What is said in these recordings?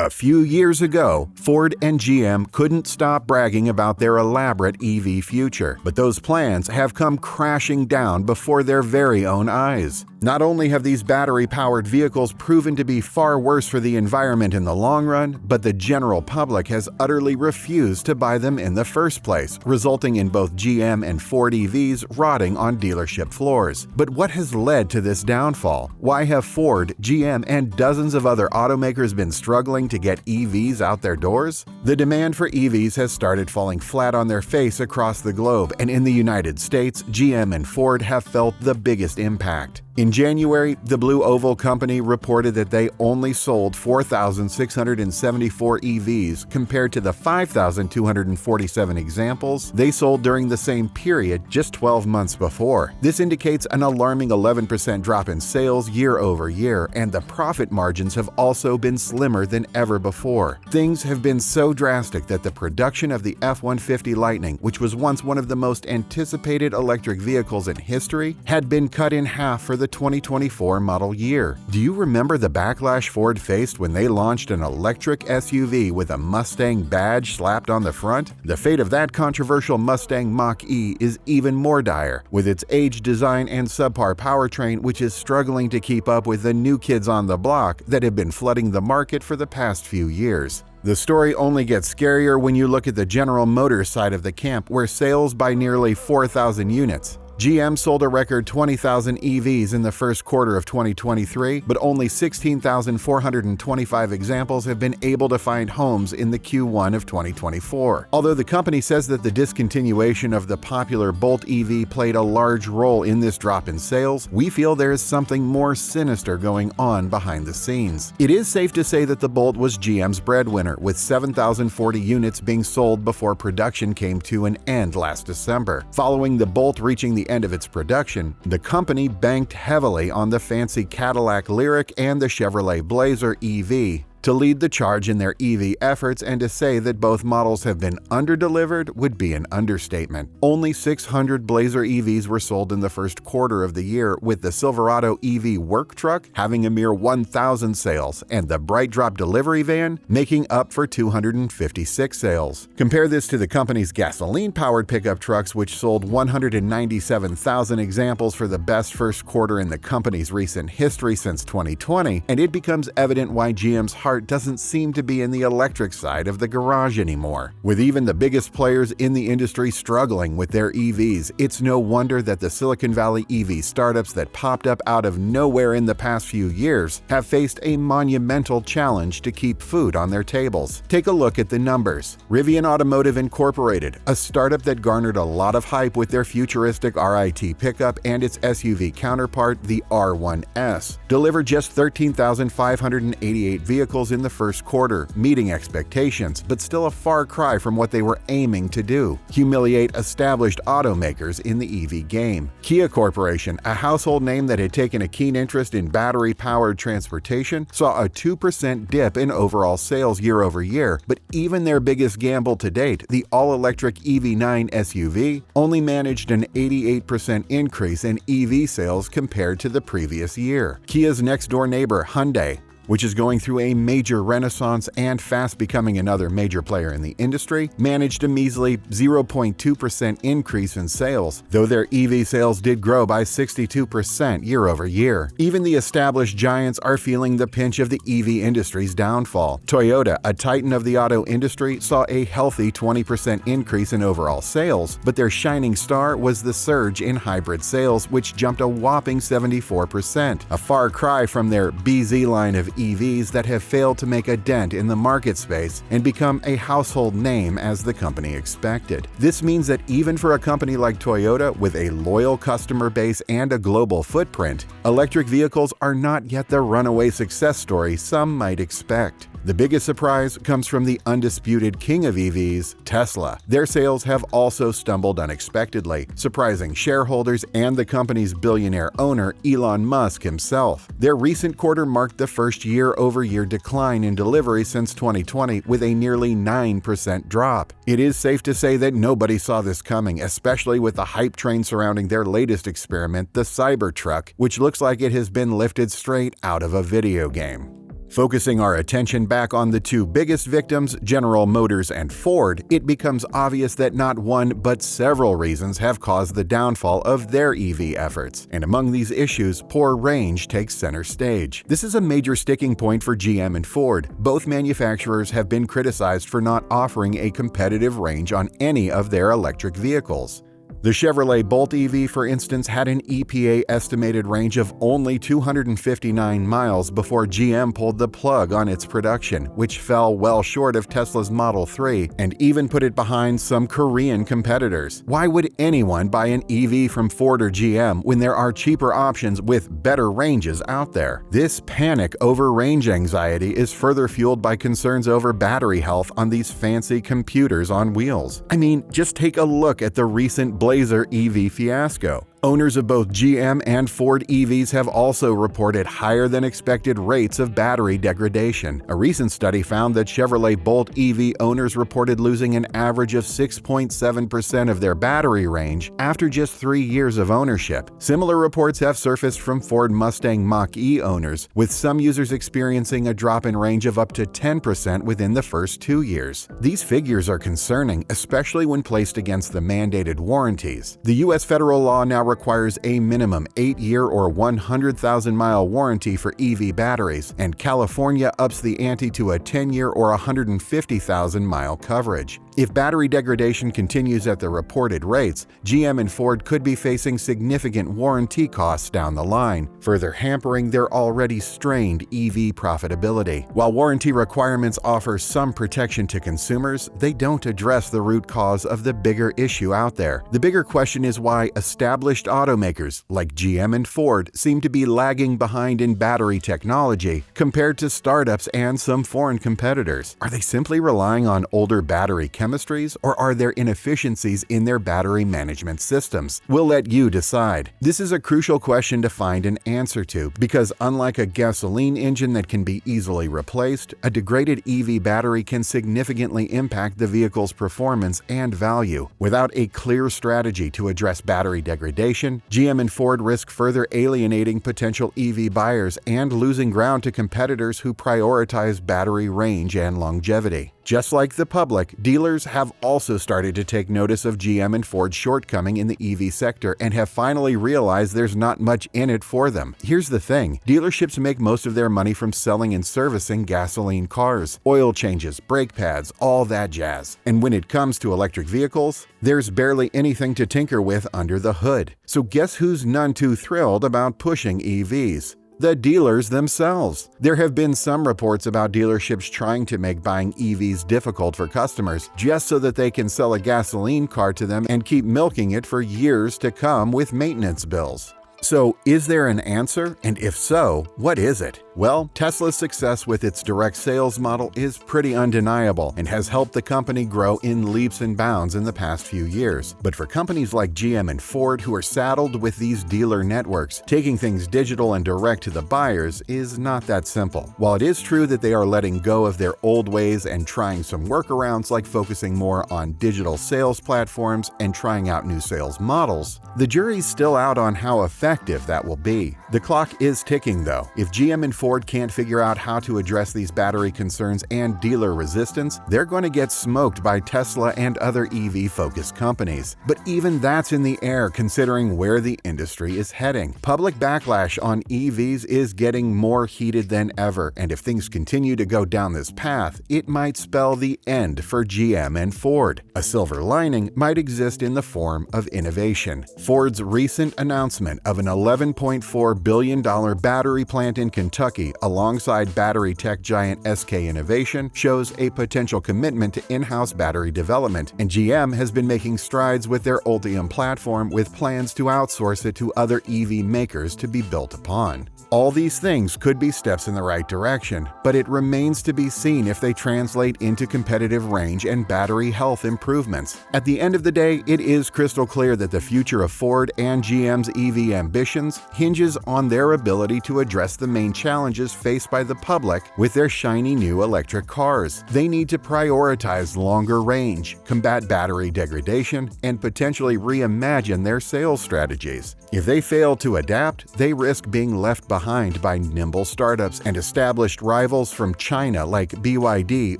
A few years ago, Ford and GM couldn't stop bragging about their elaborate EV future, but those plans have come crashing down before their very own eyes. Not only have these battery-powered vehicles proven to be far worse for the environment in the long run, but the general public has utterly refused to buy them in the first place, resulting in both GM and Ford EVs rotting on dealership floors. But what has led to this downfall? Why have Ford, GM, and dozens of other automakers been struggling to get EVs out their doors? The demand for EVs has started falling flat on their face across the globe, and in the United States, GM and Ford have felt the biggest impact. In January, the Blue Oval Company reported that they only sold 4,674 EVs compared to the 5,247 examples they sold during the same period just 12 months before. This indicates an alarming 11% drop in sales year over year, and the profit margins have also been slimmer than ever before. Things have been so drastic that the production of the F-150 Lightning, which was once one of the most anticipated electric vehicles in history, had been cut in half for the 2024 model year. Do you remember the backlash Ford faced when they launched an electric SUV with a Mustang badge slapped on the front? The fate of that controversial Mustang Mach-E is even more dire, with its aged design and subpar powertrain, which is struggling to keep up with the new kids on the block that have been flooding the market for the past few years. The story only gets scarier when you look at the General Motors side of the camp, where sales by nearly 4,000 units. GM sold a record 20,000 EVs in the first quarter of 2023, but only 16,425 examples have been able to find homes in the Q1 of 2024. Although the company says that the discontinuation of the popular Bolt EV played a large role in this drop in sales, we feel there is something more sinister going on behind the scenes. It is safe to say that the Bolt was GM's breadwinner, with 7,040 units being sold before production came to an end last December. Following the Bolt reaching the end of its production, the company banked heavily on the fancy Cadillac Lyriq and the Chevrolet Blazer EV to lead the charge in their EV efforts, and to say that both models have been underdelivered would be an understatement. Only 600 Blazer EVs were sold in the first quarter of the year, with the Silverado EV work truck having a mere 1,000 sales and the Bright Drop delivery van making up for 256 sales. Compare this to the company's gasoline-powered pickup trucks, which sold 197,000 examples for the best first quarter in the company's recent history since 2020, and it becomes evident why GM's heart doesn't seem to be in the electric side of the garage anymore. With even the biggest players in the industry struggling with their EVs, it's no wonder that the Silicon Valley EV startups that popped up out of nowhere in the past few years have faced a monumental challenge to keep food on their tables. Take a look at the numbers. Rivian Automotive Incorporated, a startup that garnered a lot of hype with their futuristic RIT pickup and its SUV counterpart, the R1S, delivered just 13,588 vehicles in the first quarter, meeting expectations, but still a far cry from what they were aiming to do: humiliate established automakers in the EV game. Kia Corporation, a household name that had taken a keen interest in battery-powered transportation, saw a 2% dip in overall sales year over year, but even their biggest gamble to date, the all-electric EV9 SUV, only managed an 88% increase in EV sales compared to the previous year. Kia's next-door neighbor, Hyundai, which is going through a major renaissance and fast becoming another major player in the industry, managed a measly 0.2% increase in sales, though their EV sales did grow by 62% year over year. Even the established giants are feeling the pinch of the EV industry's downfall. Toyota, a titan of the auto industry, saw a healthy 20% increase in overall sales, but their shining star was the surge in hybrid sales, which jumped a whopping 74%, a far cry from their BZ line of EVs that have failed to make a dent in the market space and become a household name as the company expected. This means that even for a company like Toyota, with a loyal customer base and a global footprint, electric vehicles are not yet the runaway success story some might expect. The biggest surprise comes from the undisputed king of EVs, Tesla. Their sales have also stumbled unexpectedly, surprising shareholders and the company's billionaire owner, Elon Musk himself. Their recent quarter marked the first year-over-year decline in delivery since 2020, with a nearly 9% drop. It is safe to say that nobody saw this coming, especially with the hype train surrounding their latest experiment, the Cybertruck, which looks like it has been lifted straight out of a video game. Focusing our attention back on the two biggest victims, General Motors and Ford, it becomes obvious that not one but several reasons have caused the downfall of their EV efforts. And among these issues, poor range takes center stage. This is a major sticking point for GM and Ford. Both manufacturers have been criticized for not offering a competitive range on any of their electric vehicles. The Chevrolet Bolt EV, for instance, had an EPA estimated range of only 259 miles before GM pulled the plug on its production, which fell well short of Tesla's Model 3 and even put it behind some Korean competitors. Why would anyone buy an EV from Ford or GM when there are cheaper options with better ranges out there? This panic over range anxiety is further fueled by concerns over battery health on these fancy computers on wheels. I mean, just take a look at the recent Blazer EV fiasco. Owners of both GM and Ford EVs have also reported higher than expected rates of battery degradation. A recent study found that Chevrolet Bolt EV owners reported losing an average of 6.7% of their battery range after just 3 years of ownership. Similar reports have surfaced from Ford Mustang Mach-E owners, with some users experiencing a drop in range of up to 10% within the first 2 years. These figures are concerning, especially when placed against the mandated warranties. The U.S. federal law now requires a minimum 8-year or 100,000-mile warranty for EV batteries, and California ups the ante to a 10-year or 150,000-mile coverage. If battery degradation continues at the reported rates, GM and Ford could be facing significant warranty costs down the line, further hampering their already strained EV profitability. While warranty requirements offer some protection to consumers, they don't address the root cause of the bigger issue out there. The bigger question is why established automakers like GM and Ford seem to be lagging behind in battery technology compared to startups and some foreign competitors. Are they simply relying on older battery chemistries, or are there inefficiencies in their battery management systems? We'll let you decide. This is a crucial question to find an answer to, because unlike a gasoline engine that can be easily replaced, a degraded EV battery can significantly impact the vehicle's performance and value. Without a clear strategy to address battery degradation, GM and Ford risk further alienating potential EV buyers and losing ground to competitors who prioritize battery range and longevity. Just like the public, dealers have also started to take notice of GM and Ford's shortcoming in the EV sector and have finally realized there's not much in it for them. Here's the thing: dealerships make most of their money from selling and servicing gasoline cars, oil changes, brake pads, all that jazz. And when it comes to electric vehicles, there's barely anything to tinker with under the hood. So guess who's none too thrilled about pushing EVs? The dealers themselves. There have been some reports about dealerships trying to make buying EVs difficult for customers just so that they can sell a gasoline car to them and keep milking it for years to come with maintenance bills. So, is there an answer? And if so, what is it? Well, Tesla's success with its direct sales model is pretty undeniable and has helped the company grow in leaps and bounds in the past few years. But for companies like GM and Ford, who are saddled with these dealer networks, taking things digital and direct to the buyers is not that simple. While it is true that they are letting go of their old ways and trying some workarounds like focusing more on digital sales platforms and trying out new sales models, the jury's still out on how effective that will be. The clock is ticking though. If GM and Ford can't figure out how to address these battery concerns and dealer resistance, they're going to get smoked by Tesla and other EV-focused companies. But even that's in the air considering where the industry is heading. Public backlash on EVs is getting more heated than ever, and if things continue to go down this path, it might spell the end for GM and Ford. A silver lining might exist in the form of innovation. Ford's recent announcement of an $11.4 billion battery plant in Kentucky alongside battery tech giant SK Innovation shows a potential commitment to in-house battery development, and GM has been making strides with their Ultium platform with plans to outsource it to other EV makers to be built upon. All these things could be steps in the right direction, but it remains to be seen if they translate into competitive range and battery health improvements. At the end of the day, it is crystal clear that the future of Ford and GM's EV ambitions hinges on their ability to address the main challenge challenges faced by the public with their shiny new electric cars. They need to prioritize longer range, combat battery degradation, and potentially reimagine their sales strategies. If they fail to adapt, they risk being left behind by nimble startups and established rivals from China like BYD,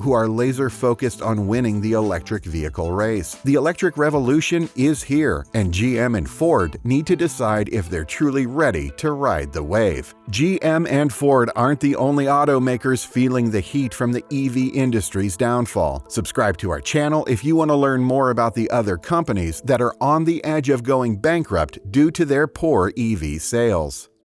who are laser-focused on winning the electric vehicle race. The electric revolution is here, and GM and Ford need to decide if they're truly ready to ride the wave. GM and Ford aren't the only automakers feeling the heat from the EV industry's downfall. Subscribe to our channel if you want to learn more about the other companies that are on the edge of going bankrupt due to their poor EV sales.